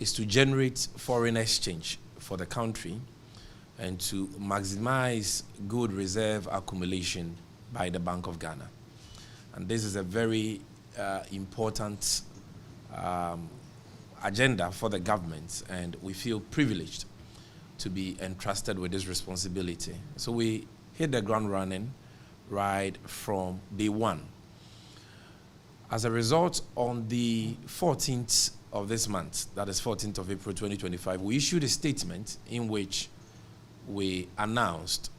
is to generate foreign exchange for the country and to maximize gold reserve accumulation by the Bank of Ghana. And this is a very important agenda for the government, and we feel privileged to be entrusted with this responsibility. So we hit the ground running right from day one. As a result, on the 14th of this month, that is 14th of April 2025, we issued a statement in which we announced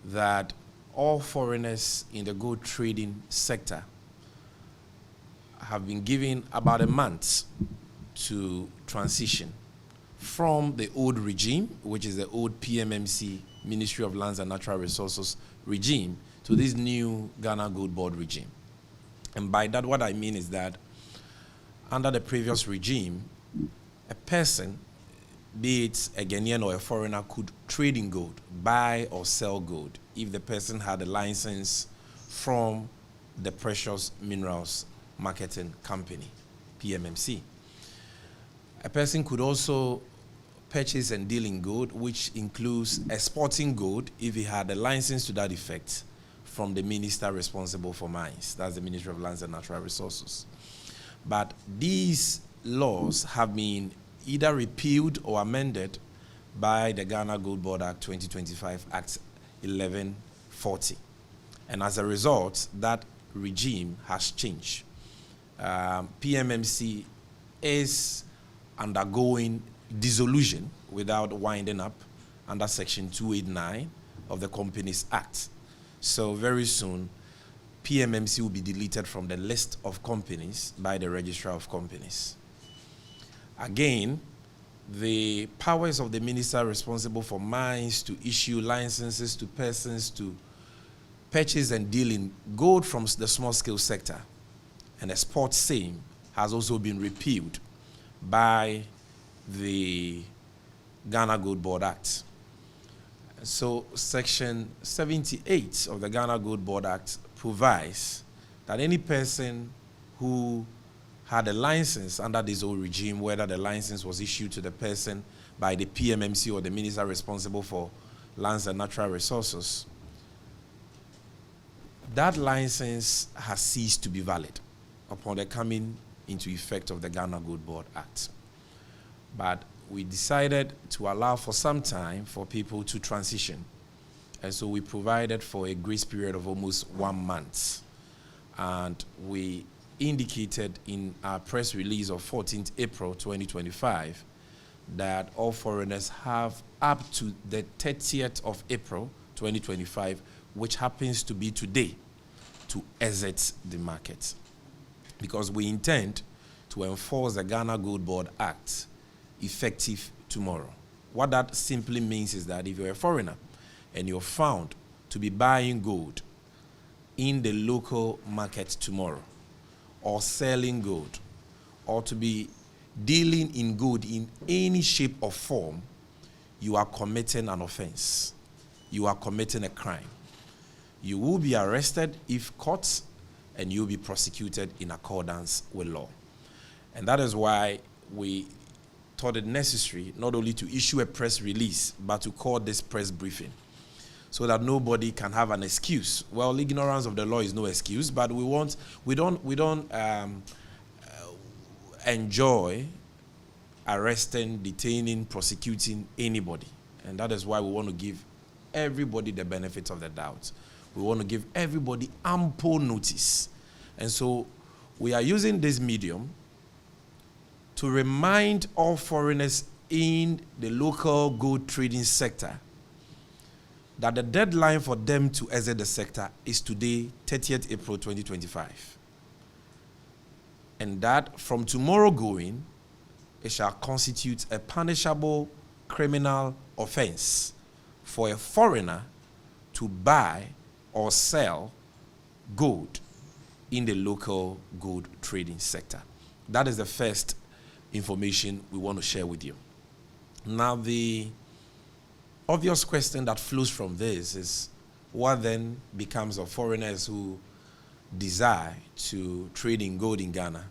that all foreigners in the gold trading sector have been given about a month to transition from the old regime, which is the old PMMC, Ministry of Lands and Natural Resources regime, to this new Ghana GoldBod regime. And by that, what I mean is that under the previous regime, a person, be it a Ghanaian or a foreigner, could trade in gold, buy or sell gold, if the person had a license from the Precious Minerals Marketing Company, PMMC. A person could also purchase and deal in gold, which includes exporting gold if he had a license to that effect from the minister responsible for mines. That's the Ministry of Lands and Natural Resources. But these laws have been either repealed or amended by the Ghana GoldBod Act 2025, Act 1140. And as a result, that regime has changed. PMMC is undergoing dissolution without winding up under Section 289 of the Companies Act. So very soon, PMMC will be deleted from the list of companies by the Registrar of Companies. Again, the powers of the minister responsible for mines to issue licenses to persons to purchase and deal in gold from the small-scale sector and export same has also been repealed by the Ghana GoldBod Act. So Section 78 of the Ghana GoldBod Act provides that any person who had a license under this old regime, whether the license was issued to the person by the PMMC or the minister responsible for lands and natural resources, that license has ceased to be valid upon the coming into effect of the Ghana GoldBod Act. But we decided to allow for some time for people to transition. And so we provided for a grace period of almost 1 month. And we indicated in our press release of 14th April 2025 that all foreigners have up to the 30th of April 2025, which happens to be today, to exit the market. Because we intend to enforce the Ghana GoldBod Act effective tomorrow. What that simply means is that if you're a foreigner and you're found to be buying gold in the local market tomorrow, or selling gold, or to be dealing in gold in any shape or form, you are committing an offense. You are committing a crime. You will be arrested if caught, and you'll be prosecuted in accordance with law. And that is why we thought it necessary not only to issue a press release, but to call this press briefing, so that nobody can have an excuse. Well, ignorance of the law is no excuse, but we don't enjoy arresting, detaining, prosecuting anybody. And that is why we want to give everybody the benefit of the doubt. We want to give everybody ample notice. And so we are using this medium to remind all foreigners in the local gold trading sector that the deadline for them to exit the sector is today, 30th April 2025. And that from tomorrow going, it shall constitute a punishable criminal offense for a foreigner to buy or sell gold in the local gold trading sector. That is the first information we want to share with you. Now, the obvious question that flows from this is, what then becomes of foreigners who desire to trade in gold in Ghana,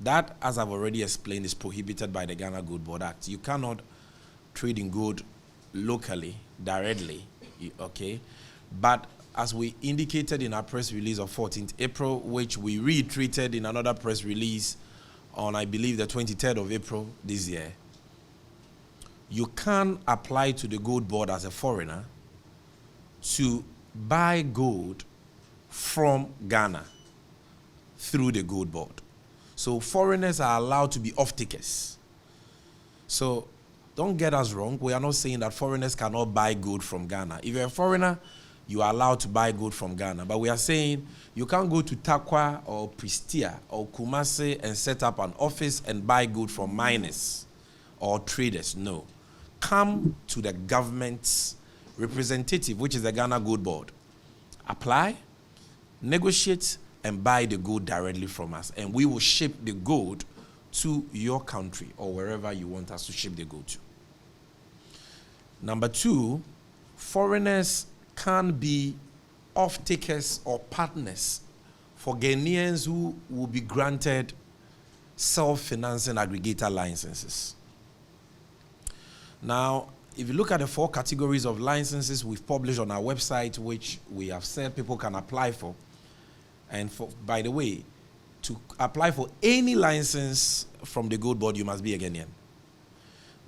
That, as I've already explained, is prohibited by the Ghana GoldBod Act. You cannot trade in gold locally, directly, okay? But as we indicated in our press release of 14th April, which we reiterated in another press release on, I believe, the 23rd of April this year, you can apply to the GoldBod as a foreigner to buy gold from Ghana through the GoldBod. So foreigners are allowed to be off-takers. So don't get us wrong. We are not saying that foreigners cannot buy gold from Ghana. If you're a foreigner, you are allowed to buy gold from Ghana. But we are saying you can't go to Takwa or Pristia or Kumasi and set up an office and buy gold from miners or traders. No. Come to the government's representative, which is the Ghana GoldBod. Apply, negotiate, and buy the gold directly from us. And we will ship the gold to your country or wherever you want us to ship the gold to. Number two, foreigners can be off-takers or partners for Ghanaians who will be granted self-financing aggregator licenses. Now, if you look at the 4 categories of licenses we've published on our website, which we have said people can apply for, and by the way, to apply for any license from the GoldBod, you must be a Ghanaian.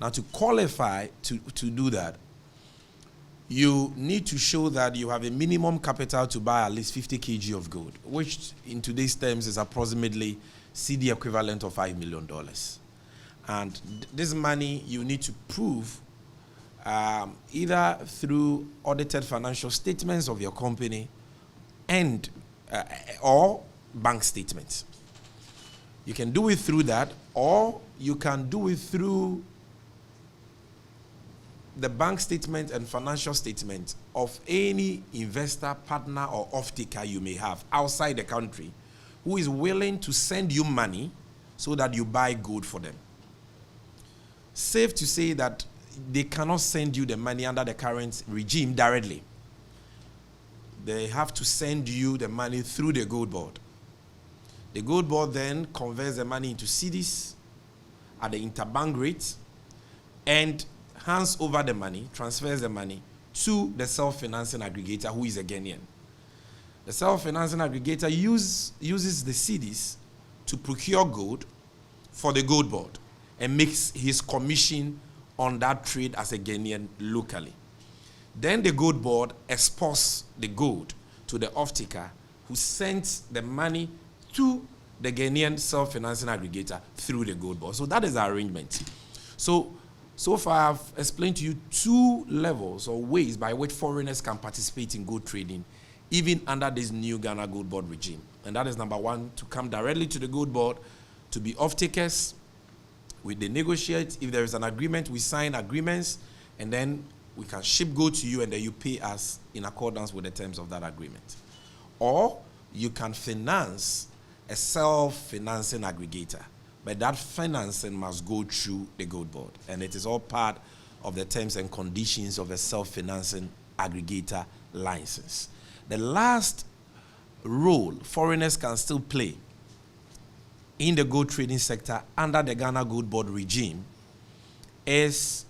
Now, to qualify to do that, you need to show that you have a minimum capital to buy at least 50 kg of gold, which in today's terms is approximately CD equivalent of $5 million. And this money you need to prove either through audited financial statements of your company and or bank statements. You can do it through that, or you can do it through the bank statement and financial statement of any investor, partner, or off-taker you may have outside the country who is willing to send you money so that you buy gold for them. Safe to say that they cannot send you the money under the current regime directly. They have to send you the money through the GoldBod. The GoldBod then converts the money into cedis at the interbank rate and hands over the money, transfers the money to the self-financing aggregator who is a Ghanaian. The self-financing aggregator uses the cedis to procure gold for the GoldBod and makes his commission on that trade as a Ghanaian locally. Then the GoldBod exports the gold to the off-taker who sends the money to the Ghanaian self-financing aggregator through the GoldBod. So that is our arrangement. So far I've explained to you 2 levels or ways by which foreigners can participate in gold trading, even under this new Ghana GoldBod regime. And that is number 1, to come directly to the GoldBod, to be off-takers. They negotiate. If there is an agreement, we sign agreements, and then we can ship gold to you, and then you pay us in accordance with the terms of that agreement. Or you can finance a self-financing aggregator, but that financing must go through the GoldBod, and it is all part of the terms and conditions of a self-financing aggregator license. The last role foreigners can still play in the gold trading sector under the Ghana GoldBod regime is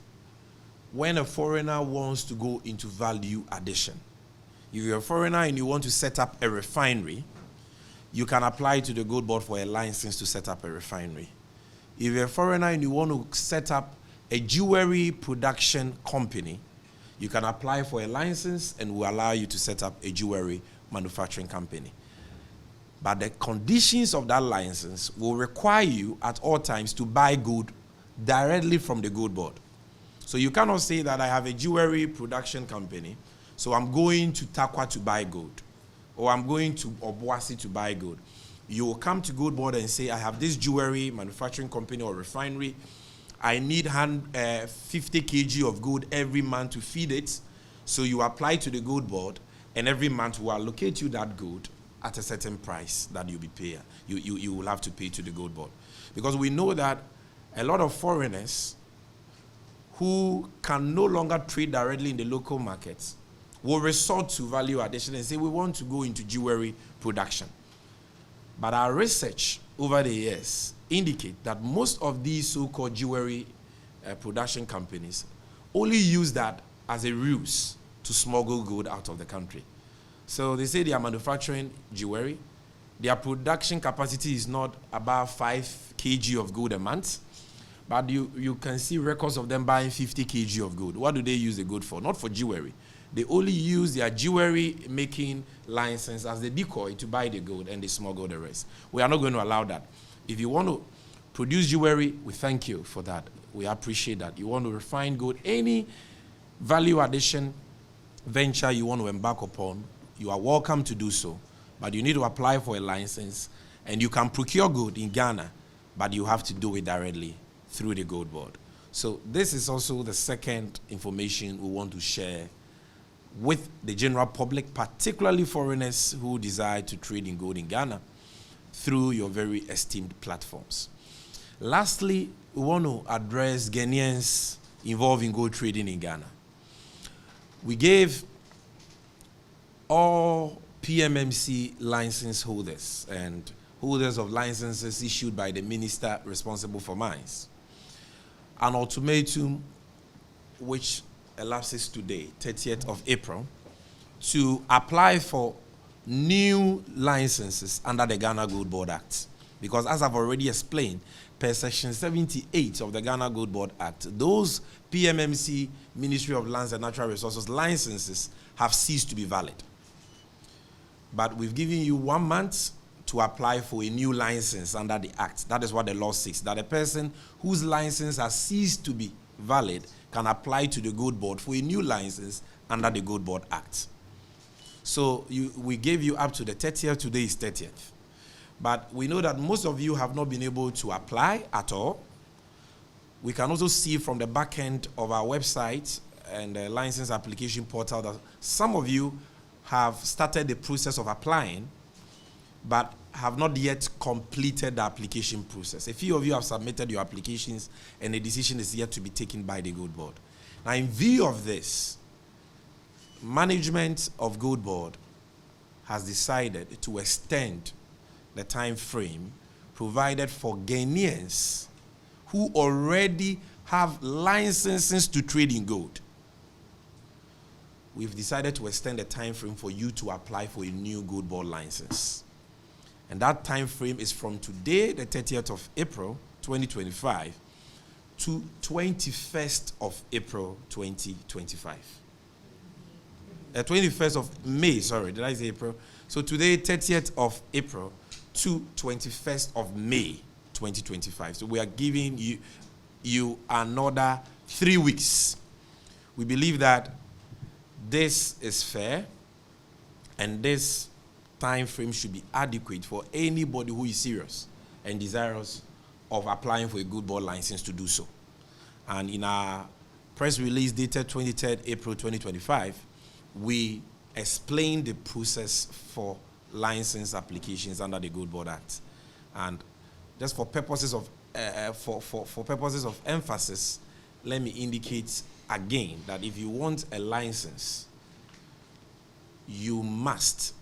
when a foreigner wants to go into value addition. If you're a foreigner and you want to set up a refinery, you can apply to the GoldBod for a license to set up a refinery. If you're a foreigner and you want to set up a jewelry production company, you can apply for a license and will allow you to set up a jewelry manufacturing company. But the conditions of that license will require you at all times to buy gold directly from the GoldBod. So you cannot say that I have a jewelry production company, so I'm going to Takwa to buy gold, or I'm going to Obuasi to buy gold. You will come to GoldBod and say, I have this jewelry manufacturing company or refinery. I need 50 kg of gold every month to feed it. So you apply to the GoldBod, and every month we'll allocate you that gold at a certain price that you'll be paying. You will have to pay to the GoldBod. Because we know that a lot of foreigners who can no longer trade directly in the local markets will resort to value addition and say, we want to go into jewelry production. But our research over the years indicate that most of these so-called jewelry production companies only use that as a ruse to smuggle gold out of the country. So they say they are manufacturing jewelry. Their production capacity is not about 5 kg of gold a month, but you can see records of them buying 50 kg of gold. What do they use the gold for? Not for jewelry. They only use their jewelry making license as the decoy to buy the gold, and they smuggle the rest. We are not going to allow that. If you want to produce jewelry, we thank you for that. We appreciate that. You want to refine gold, any value addition venture you want to embark upon, you are welcome to do so. But you need to apply for a license, and you can procure gold in Ghana, but you have to do it directly through the GoldBod. So this is also the second information we want to share with the general public, particularly foreigners who desire to trade in gold in Ghana through your very esteemed platforms. Lastly, we want to address Ghanaians involved in gold trading in Ghana. We gave all PMMC license holders and holders of licenses issued by the minister responsible for mines an ultimatum which elapses today, 30th of April, to apply for new licenses under the Ghana GoldBod Act. Because as I've already explained, per Section 78 of the Ghana GoldBod Act, those PMMC, Ministry of Lands and Natural Resources licenses have ceased to be valid. But we've given you 1 month to apply for a new license under the Act. That is what the law says, that a person whose license has ceased to be valid can apply to the GoldBod for a new license under the GoldBod Act. So we gave you up to the 30th, today is 30th. But we know that most of you have not been able to apply at all. We can also see from the back end of our website and the license application portal that some of you have started the process of applying, but have not yet completed the application process. A few of you have submitted your applications, and a decision is yet to be taken by the GoldBod. Now, in view of this, management of GoldBod has decided to extend the time frame provided for Ghanaians who already have licenses to trade in gold. We've decided to extend the time frame for you to apply for a new GoldBod license. And that time frame is from today, the 30th of April, 2025, to 21st of April, 2025. 21st of May, sorry, did I say April? So today, 30th of April to 21st of May, 2025. So we are giving you another 3 weeks. We believe that this is fair, and this time frame should be adequate for anybody who is serious and desirous of applying for a GoldBod license to do so. And in our press release dated 23rd April 2025, we explained the process for license applications under the GoldBod Act. And just for purposes of purposes of emphasis, let me indicate again that if you want a license, you must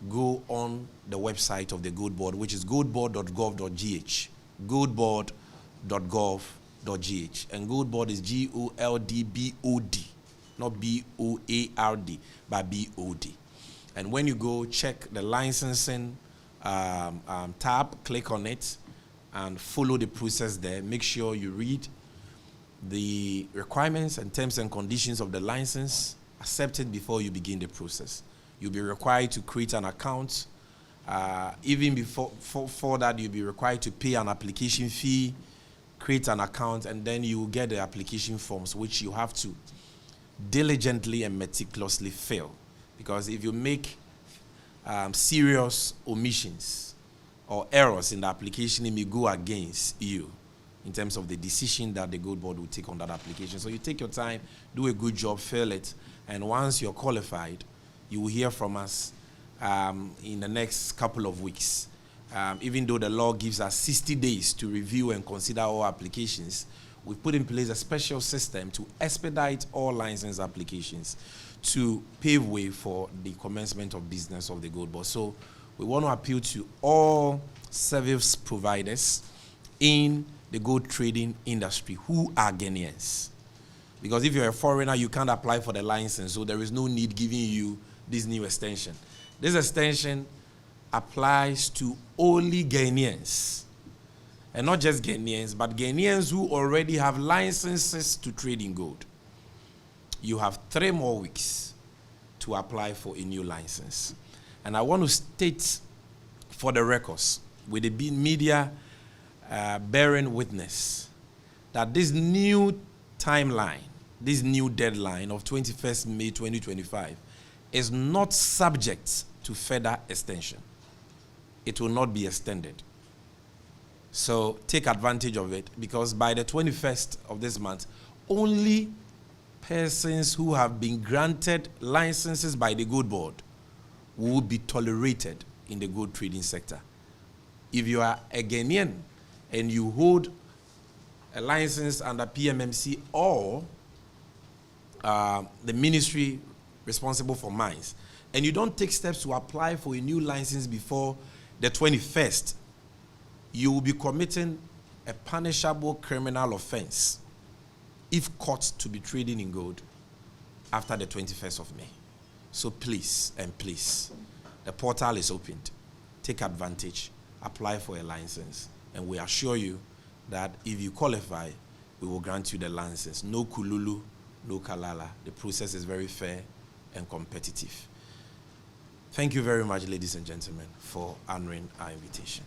go on the website of the GoldBod, which is goldbod.gov.gh, goldbod.gov.gh. And GoldBod is GOLDBOD, not BOARD, but BOD. And when you go, check the licensing tab, click on it, and follow the process there. Make sure you read the requirements and terms and conditions of the license, accept it before you begin the process. You'll be required to create an account. Even before that, you'll be required to pay an application fee, create an account, and then you will get the application forms, which you have to diligently and meticulously fill. Because if you make serious omissions or errors in the application, it may go against you in terms of the decision that the GoldBod will take on that application. So you take your time, do a good job, fill it, and once you're qualified, you will hear from us in the next couple of weeks. Even though the law gives us 60 days to review and consider all applications, we've put in place a special system to expedite all license applications to pave way for the commencement of business of the GoldBod. So we want to appeal to all service providers in the gold trading industry who are Ghanaians. Because if you're a foreigner, you can't apply for the license, so there is no need giving you this new extension. This extension applies to only Ghanaians. And not just Ghanaians, but Ghanaians who already have licenses to trade in gold. You have 3 more weeks to apply for a new license. And I want to state for the records, with the media bearing witness, that this new timeline, this new deadline of 21st May 2025 is not subject to further extension. It will not be extended. So take advantage of it, because by the 21st of this month, only persons who have been granted licenses by the GoldBod will be tolerated in the gold trading sector. If you are a Ghanaian and you hold a license under PMMC or the ministry responsible for mines, and you don't take steps to apply for a new license before the 21st, you will be committing a punishable criminal offense if caught to be trading in gold after the 21st of May. So please, and please, the portal is opened. Take advantage, apply for a license, and we assure you that if you qualify, we will grant you the license. No kululu, no kalala. The process is very fair and competitive. Thank you very much, ladies and gentlemen, for honoring our invitation.